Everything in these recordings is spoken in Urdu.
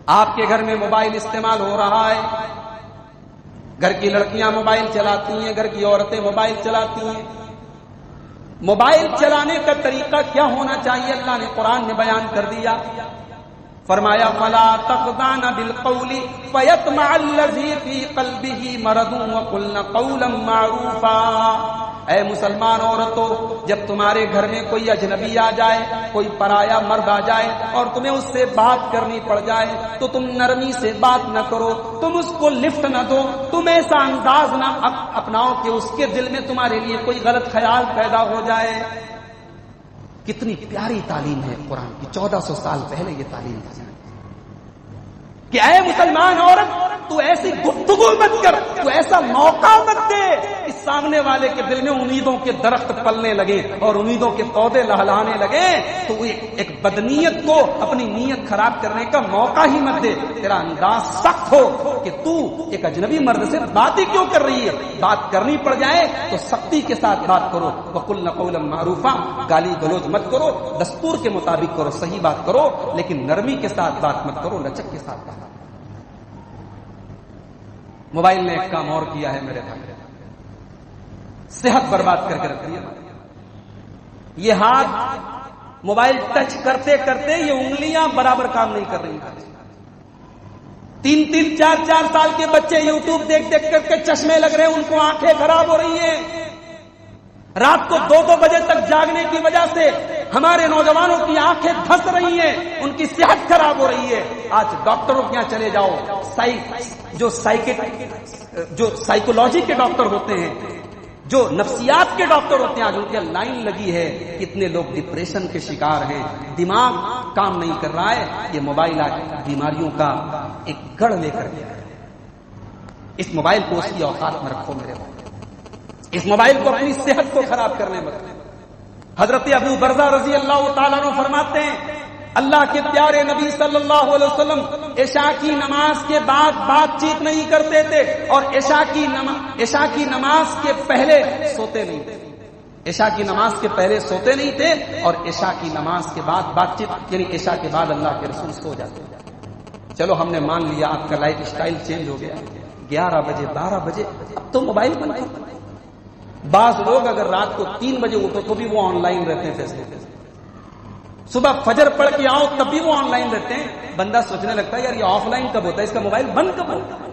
آپ کے گھر میں موبائل استعمال ہو رہا ہے، گھر کی لڑکیاں موبائل چلاتی ہیں، گھر کی عورتیں موبائل چلاتی ہیں. موبائل چلانے کا طریقہ کیا ہونا چاہیے اللہ نے قرآن میں بیان کر دیا. فرمایا فلا تخضعن بالقول فيطمع الذي في قلبه مرض وقلن قولا معروفا. اے مسلمان عورتوں، جب تمہارے گھر میں کوئی اجنبی آ جائے، کوئی پرایا مرد آ جائے اور تمہیں اس سے بات کرنی پڑ جائے تو تم نرمی سے بات نہ کرو، تم اس کو لفٹ نہ دو، تم ایسا انداز نہ اپناؤ کہ اس کے دل میں تمہارے لیے کوئی غلط خیال پیدا ہو جائے. کتنی پیاری تعلیم ہے قرآن کی. 1400 سال پہلے یہ تعلیم دی کہ اے مسلمان عورت، تو ایسی گفتگو مت کر، تو ایسا موقع مت دے کہ سامنے والے کے دل میں امیدوں کے درخت پلنے لگے اور امیدوں کے پودے لہلانے لگے. تو ایک بدنیت کو اپنی نیت خراب کرنے کا موقع ہی مت دے. تیرا انداز سخت ہو کہ تو ایک اجنبی مرد سے بات ہی کیوں کر رہی ہے، بات کرنی پڑ جائے تو سختی کے ساتھ بات کرو. وَقُلْنَ قَوْلًا مَعْرُوفًا، گالی گلوچ مت کرو، دستور کے مطابق کرو، صحیح بات کرو، لیکن نرمی کے ساتھ بات مت کرو، لچک کے ساتھ بات. موبائل نے ایک کام اور کیا ہے میرے بھائی، صحت برباد کر کے رکھ دیا. یہ ہاتھ موبائل ٹچ کرتے کرتے یہ انگلیاں برابر کام نہیں کر رہی. 3-3 4-4 سال کے بچے یوٹیوب دیکھ دیکھ کر کے چشمے لگ رہے ہیں، ان کو آنکھیں خراب ہو رہی ہیں. رات کو 2-2 بجے تک جاگنے کی وجہ سے ہمارے نوجوانوں کی آنکھیں دھس رہی ہیں، ان کی صحت خراب ہو رہی ہے. آج ڈاکٹروں کے یہاں چلے جاؤ، جو سائیکولوجی کے ڈاکٹر ہوتے ہیں، جو نفسیات کے ڈاکٹر ہوتے ہیں، آج ان کی لائن لگی ہے. کتنے لوگ ڈپریشن کے شکار ہیں، دماغ کام نہیں کر رہا ہے. یہ موبائل آج بیماریوں کا ایک گڑھ لے کر گیا ہے. اس موبائل کو اس کی اوقات میں رکھو میرے بھائی، اس موبائل کو اپنی صحت کو خراب کرنے میں. حضرت ابو برزہ رضی اللہ تعالیٰ عنہ فرماتے ہیں اللہ کے پیارے نبی صلی اللہ علیہ وسلم عشاء کی نماز کے بعد بات چیت نہیں کرتے تھے اور عشاء کی نماز کے پہلے سوتے نہیں تھے. عشاء کی نماز کے پہلے سوتے نہیں تھے اور عشاء کی نماز کے بعد بات چیت، یعنی عشاء کے بعد اللہ کے رسول سو جاتے. چلو ہم نے مان لیا آپ کا لائف سٹائل چینج ہو گیا، 11 بجے 12 بجے اب تو موبائل بن گئے. بعض لوگ اگر رات کو 3 بجے اٹھو تو بھی وہ آن لائن رہتے ہیں فیس بک. صبح فجر پڑھ کے آؤ تب بھی وہ آن لائن رہتے ہیں. بندہ سوچنے لگتا ہے یار یہ آف لائن کب ہوتا ہے، اس کا موبائل بند کب ہوتا ہے.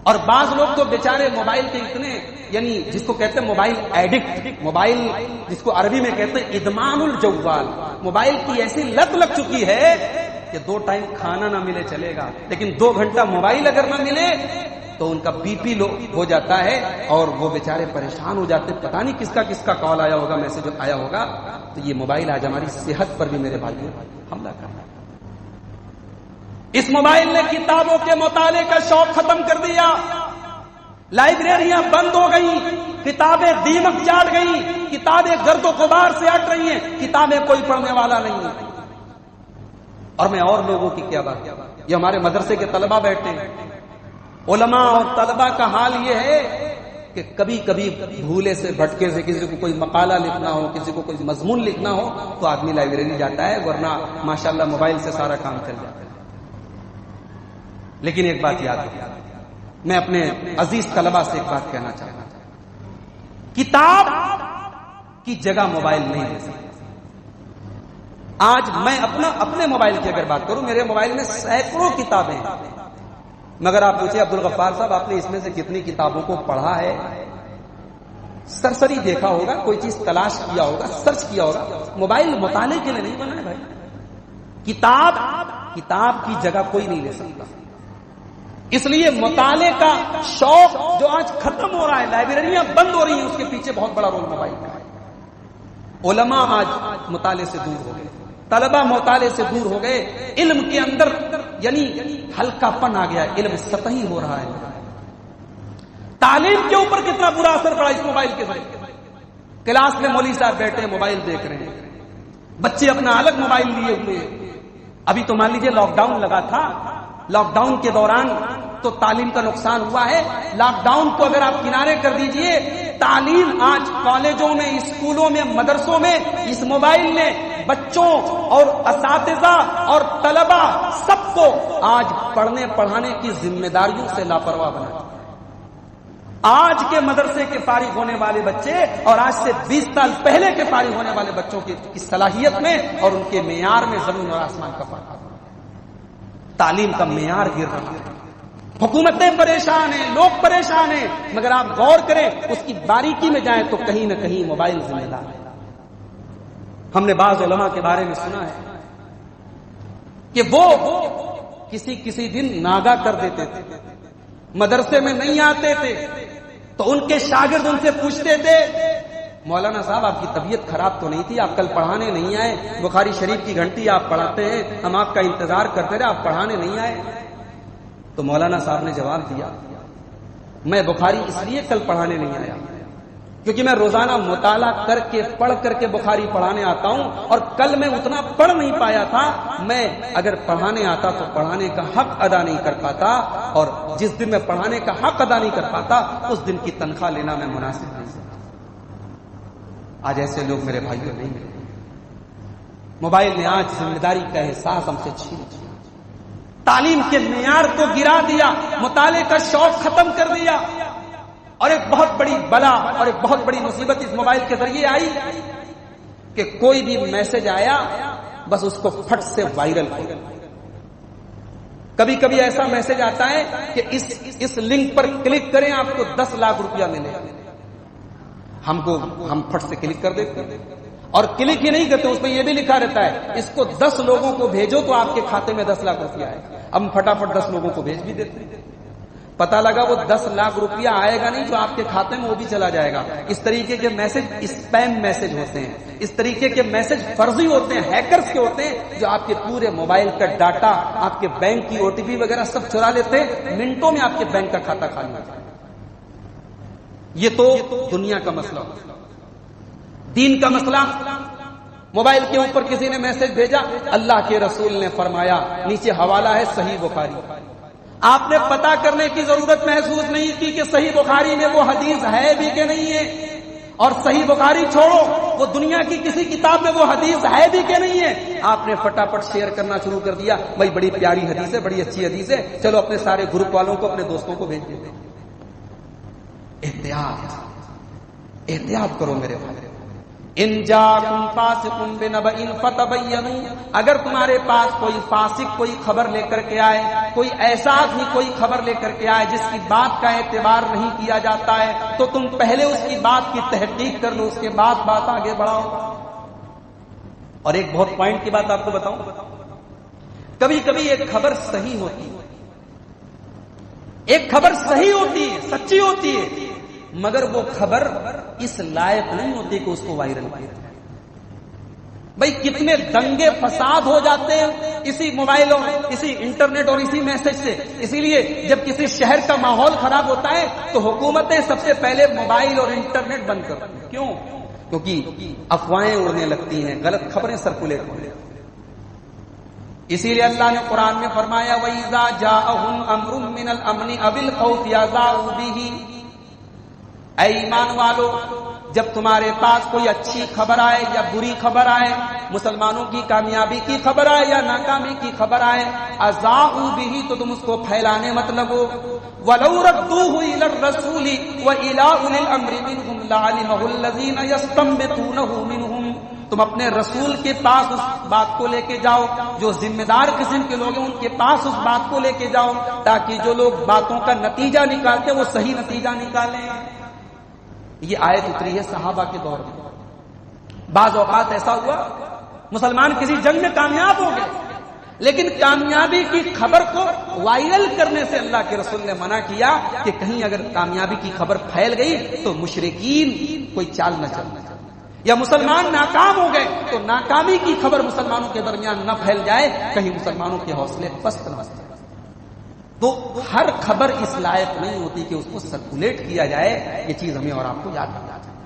اور بعض لوگ تو بیچارے موبائل کے اتنے، یعنی جس کو کہتے ہیں موبائل ایڈکٹ، موبائل جس کو عربی میں کہتے ہیں ادمان الجوال، موبائل کی ایسی لت لگ چکی ہے کہ 2 ٹائم کھانا نہ ملے چلے گا، لیکن 2 گھنٹہ موبائل اگر نہ ملے تو ان کا بی پی لو ہو جاتا ہے اور وہ بیچارے پریشان ہو جاتے ہیں. پتہ نہیں کس کا کال آیا ہوگا، میسج آیا ہوگا. تو یہ موبائل آج ہماری صحت پر بھی میرے بھائیوں حملہ کر رہا ہے. اس موبائل نے کتابوں کے مطالعے کا شوق ختم کر دیا. لائبریریاں بند ہو گئی، کتابیں دیمک چاٹ گئی، کتابیں گرد و غبار سے ہٹ رہی ہیں، کتابیں کوئی پڑھنے والا نہیں ہے. اور میں اور لوگوں کی کیا بات، یہ ہمارے مدرسے کے طلبہ بیٹھے ہیں. علماء اور طلبہ کا حال یہ ہے کہ کبھی کبھی بھولے سے بھٹکے سے کسی کو کوئی مقالہ لکھنا ہو، کسی کو کوئی مضمون لکھنا ہو تو آدمی لائبریری جاتا ہے، ورنہ ماشاءاللہ موبائل سے سارا کام چل جاتا ہے. لیکن ایک بات یاد رکھیں، میں اپنے عزیز طلبہ سے ایک بات کہنا چاہتا ہوں، کتاب کی جگہ موبائل نہیں لے سکتے. آج میں اپنے موبائل کی اگر بات کروں، میرے موبائل میں سینکڑوں کتابیں ہیں، مگر آپ پوچھیں عبد الغفار صاحب آپ نے اس میں سے کتنی کتابوں کو پڑھا ہے؟ سرسری دیکھا ہوگا، کوئی چیز تلاش کیا ہوگا، سرچ کیا ہوگا. موبائل مطالعے کے لیے نہیں بنا ہے بھائی. کتاب کی جگہ کوئی نہیں لے سکتا. اس لیے مطالعے کا شوق جو آج ختم ہو رہا ہے، لائبریریاں بند ہو رہی ہیں، اس کے پیچھے بہت بڑا رول موبائل کا ہے. علماء آج مطالعے سے دور ہو گئے، طلبہ مطالعے سے دور ہو گئے، علم کے اندر یعنی ہلکا پن آ گیا، علم سطحی ہو رہا ہے. تعلیم کے اوپر کتنا برا اثر پڑا اس موبائل کے ذریعے. کلاس میں مولوی صاحب بیٹھے موبائل دیکھ رہے ہیں، بچے اپنا الگ موبائل لیے ہوئے. ابھی تو مان لیجیے لاک ڈاؤن لگا تھا، لاک ڈاؤن کے دوران تو تعلیم کا نقصان ہوا ہے. لاک ڈاؤن کو اگر آپ کنارے کر دیجئے، تعلیم آج کالجوں میں، اسکولوں میں، مدرسوں میں اس موبائل نے بچوں اور اساتذہ اور طلبہ سب کو آج پڑھنے پڑھانے کی ذمہ داریوں سے لاپرواہ بنا. آج کے مدرسے کے فارغ ہونے والے بچے اور آج سے 20 سال پہلے کے فارغ ہونے والے بچوں کی صلاحیت میں اور ان کے معیار میں زمین اور آسمان کا فرق ہے. تعلیم کا معیار گر رہا ہے. حکومتیں پریشان ہیں, لوگ پریشان ہیں, مگر آپ غور کریں, اس کی باریکی میں جائیں تو کہیں نہ کہیں موبائل ذمہ دار ہے. ہم نے بعض علماء کے بارے میں سنا ہے کہ وہ کسی دن ناگا کر دیتے تھے, مدرسے میں نہیں آتے تھے تو ان کے شاگرد ان سے پوچھتے تھے, مولانا صاحب آپ کی طبیعت خراب تو نہیں تھی, آپ کل پڑھانے نہیں آئے, بخاری شریف کی گھنٹی آپ پڑھاتے ہیں, ہم آپ کا انتظار کرتے رہے, آپ پڑھانے نہیں آئے. تو مولانا صاحب نے جواب دیا, میں بخاری اس لیے کل پڑھانے نہیں آیا کیونکہ میں روزانہ مطالعہ کر کے پڑھ کر کے بخاری پڑھانے آتا ہوں, اور کل میں اتنا پڑھ نہیں پایا تھا. میں اگر پڑھانے آتا تو پڑھانے کا حق ادا نہیں کر پاتا, اور جس دن میں پڑھانے کا حق ادا نہیں کر پاتا اس دن کی تنخواہ لینا میں مناسب نہیں سمجھتا. آج ایسے لوگ میرے بھائیوں نہیں ملے. موبائل نے آج ذمہ داری کا احساس ہم سے چھین لیا, تعلیم کے معیار کو گرا دیا, مطالعے کا شوق ختم کر دیا. اور ایک بہت بڑی بلا اور ایک بہت بڑی مصیبت اس موبائل کے ذریعے آئی کہ کوئی بھی میسج آیا بس اس کو پھٹ سے وائرل کر. کبھی کبھی ایسا میسج آتا ہے کہ اس لنک پر کلک کریں آپ کو 10 لاکھ روپیہ ملے گا. ہم پھٹ سے کلک کر دیتے ہیں, اور کلک ہی نہیں کرتے, اس پہ یہ بھی لکھا رہتا ہے اس کو 10 لوگوں کو بھیجو تو آپ کے کھاتے میں 10 لاکھ روپیہ آئے گا. ہم پھٹافٹ 10 لوگوں کو بھیج بھی دیتے ہیں. پتا لگا وہ 10 لاکھ روپیہ آئے گا نہیں, جو آپ کے کھاتے میں وہ بھی چلا جائے گا. اس طریقے کے میسج اسپیم میسج ہوتے ہیں, اس طریقے کے میسج فرضی ہوتے ہیں, ہیکرز کے ہوتے ہیں, جو آپ کے پورے موبائل کا ڈاٹا, آپ کے بینک کی OTP وغیرہ سب چرا لیتے ہیں, منٹوں میں آپ کے بینک کا کھاتا خالی ہو جائے. یہ تو دنیا کا مسئلہ. دین کا مسئلہ, موبائل کے اوپر کسی نے میسج بھیجا, اللہ کے رسول نے فرمایا, نیچے حوالہ ہے صحیح بخاری. آپ نے پتا کرنے کی ضرورت محسوس نہیں کی کہ صحیح بخاری میں وہ حدیث ہے بھی کہ نہیں ہے, اور صحیح بخاری چھوڑو, وہ دنیا کی کسی کتاب میں وہ حدیث ہے بھی کہ نہیں ہے. آپ نے فٹافٹ شیئر کرنا شروع کر دیا, بھائی بڑی پیاری حدیث ہے, بڑی اچھی حدیث ہے, چلو اپنے سارے گروپ والوں کو, اپنے دوستوں کو بھیج دیتے. احتیاط کرو میرے بھائی. ان جاءکم فاسق بنبأ فتبینوا, اگر تمہارے پاس کوئی فاسق کوئی خبر لے کر کے آئے, کوئی ایسا آدمی کوئی خبر لے کر کے آئے جس کی بات کا اعتبار نہیں کیا جاتا ہے, تو تم پہلے اس کی بات کی تحقیق کر لو, اس کے بعد بات آگے بڑھاؤ. اور ایک بہت پوائنٹ کی بات آپ کو بتاؤں, کبھی کبھی ایک خبر صحیح ہوتی ہے, ایک خبر صحیح ہوتی ہے, سچی ہوتی ہے, مگر وہ خبر اس لائق نہیں ہوتی کہ اس کو وائرل کیا جائے. بھائی کتنے دنگے فساد ہو جاتے ہیں اسی موبائل اور اسی انٹرنیٹ اور اسی میسج سے. اسی لیے جب کسی شہر کا ماحول خراب ہوتا ہے تو حکومتیں سب سے پہلے موبائل اور انٹرنیٹ بند کرتی ہیں. کیوں؟ کیونکہ افواہیں اڑنے لگتی ہیں, غلط خبریں سرکولیٹ ہونے لگتی ہیں. اسی لیے اللہ نے قرآن میں فرمایا وَإِذَا جَاءَهُمْ أَمْرٌ مِّنَ الْأَمْنِ أَوِ الْخَوْفِ أَذَاعُوا بِهِ, اے ایمان والو, جب تمہارے پاس کوئی اچھی خبر آئے یا بری خبر آئے, مسلمانوں کی کامیابی کی خبر آئے یا ناکامی کی خبر آئے, اذاعوا به, تو تم اس کو پھیلانے مت لگو. وَلَوْ رَدُّوهُ إِلَى الرَّسُولِ وَإِلَىٰ أُولِي الْأَمْرِ مِنْهُمْ لَعَلِمَهُ الَّذِينَ يَسْتَنبِطُونَهُ مِنْهُمْ, تم اپنے رسول کے پاس اس بات کو لے کے جاؤ, جو ذمہ دار قسم کے لوگ ہیں ان کے پاس اس بات کو لے کے جاؤ, تاکہ جو لوگ باتوں کا نتیجہ نکالتے وہ صحیح نتیجہ نکالیں. یہ آیت اتری ہے صحابہ کے دور میں. بعض اوقات ایسا ہوا مسلمان کسی جنگ میں کامیاب ہو گئے, لیکن کامیابی کی خبر کو وائرل کرنے سے اللہ کے رسول نے منع کیا کہ کہیں اگر کامیابی کی خبر پھیل گئی تو مشرکین کوئی چال نہ چلنا, یا مسلمان ناکام ہو گئے تو ناکامی کی خبر مسلمانوں کے درمیان نہ پھیل جائے, کہیں مسلمانوں کے حوصلے پست نہ ہو جائے. تو ہر خبر اس لائق نہیں ہوتی کہ اس کو سرکولیٹ کیا جائے. یہ چیز ہمیں اور آپ کو یاد رکھنا چاہیے.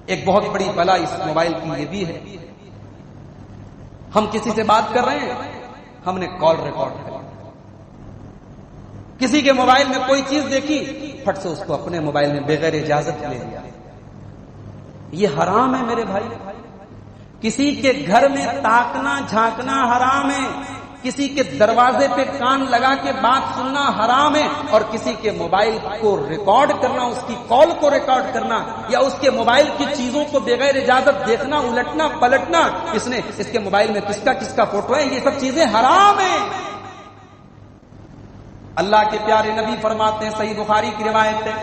ایک بہت بڑی بلا اس موبائل کی یہ بھی ہے, ہم کسی سے بات کر رہے ہیں, ہم نے کال ریکارڈ کر, کسی کے موبائل میں کوئی چیز دیکھی, پھٹ سے اس کو اپنے موبائل میں بغیر اجازت لے لیا. یہ حرام ہے میرے بھائی. کسی کے گھر میں تاکنا جھانکنا حرام ہے، کسی کے دروازے پہ کان لگا کے بات سننا حرام ہے، اور کسی کے موبائل کو ریکارڈ کرنا، اس کی کال کو ریکارڈ کرنا، یا اس کے موبائل کی چیزوں کو بغیر اجازت دیکھنا، الٹنا پلٹنا، اس کے موبائل میں کس کا فوٹو ہے، یہ سب چیزیں حرام ہیں۔ اللہ کے پیارے نبی فرماتے ہیں، صحیح بخاری کی روایت ہے،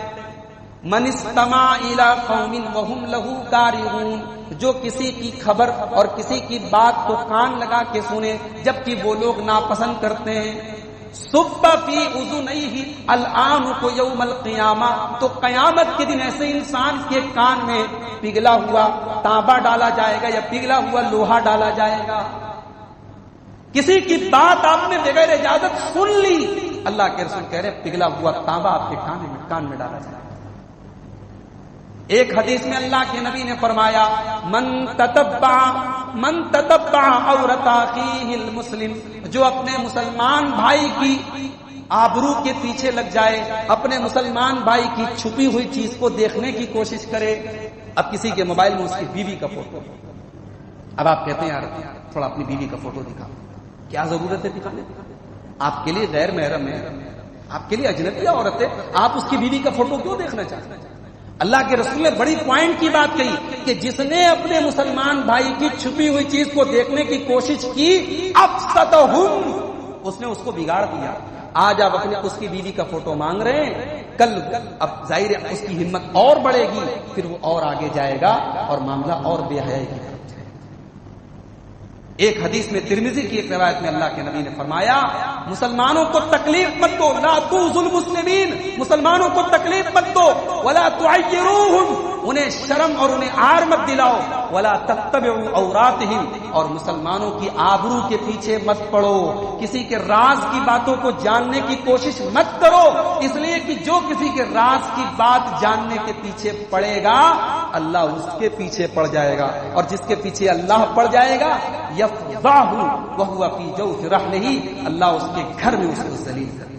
من استمع الى قوم وهم له کارہون، جو کسی کی خبر اور کسی کی بات کو کان لگا کے سنے جبکہ وہ لوگ ناپسند کرتے ہیں، صب فی اذنیہ الآنک یوم القیامہ، تو قیامت کے دن ایسے انسان کے کان میں پگھلا ہوا تانبا ڈالا جائے گا یا پگھلا ہوا لوہا ڈالا جائے گا۔ کسی کی بات آپ نے بغیر اجازت سن لی، اللہ کے رسول کہہ رہے پگھلا ہوا تانبا آپ کے کان میں ڈالا جائے گا۔ ایک حدیث میں اللہ کے نبی نے فرمایا، من تتبع عورت اخیہ المسلم، جو اپنے مسلمان بھائی کی آبرو کے پیچھے لگ جائے، اپنے مسلمان بھائی کی چھپی ہوئی چیز کو دیکھنے کی کوشش کرے۔ اب کسی کے موبائل میں اس کی بیوی کا فوٹو، اب آپ کہتے ہیں یار تھوڑا اپنی بیوی کا فوٹو دکھا، کیا ضرورت ہے دکھانے؟ آپ کے لیے غیر محرم ہے، آپ کے لیے اجنبی عورت ہے، آپ اس کی بیوی کا فوٹو کیوں دیکھنا چاہتے ہیں؟ اللہ کے رسول نے بڑی پوائنٹ کی بات کہی کہ جس نے اپنے مسلمان بھائی کی چھپی ہوئی چیز کو دیکھنے کی کوشش کی، افسدہم، اس نے اس کو بگاڑ دیا۔ آج آپ اس کی بیوی کا فوٹو مانگ رہے ہیں، کل اب ظاہر ہے اس کی ہمت اور بڑھے گی، پھر وہ اور آگے جائے گا اور معاملہ اور بے حیائی کی طرف جائے گا۔ ایک حدیث میں ترمذی کی ایک روایت میں اللہ کے نبی نے فرمایا، مسلمانوں کو تکلیف مت دو، لا تؤذوا المسلمین، مسلمانوں کو تکلیف مت دو، ولا تعیروہم، انہیں شرم اور انہیں عار مت دلاؤ، ولا تتبعوا عوراتہم، اور مسلمانوں کی آبرو کے پیچھے مت پڑو، کسی کے راز کی باتوں کو جاننے کی کوشش مت کرو، اس لیے کہ جو کسی کے راز کی بات جاننے کے پیچھے پڑے گا اللہ اس کے پیچھے پڑ جائے گا، اور جس کے پیچھے اللہ پڑ جائے گا یفضحہ وہو فی جوف رحلہ، اللہ اس کے گھر میں اسے ذلیل کر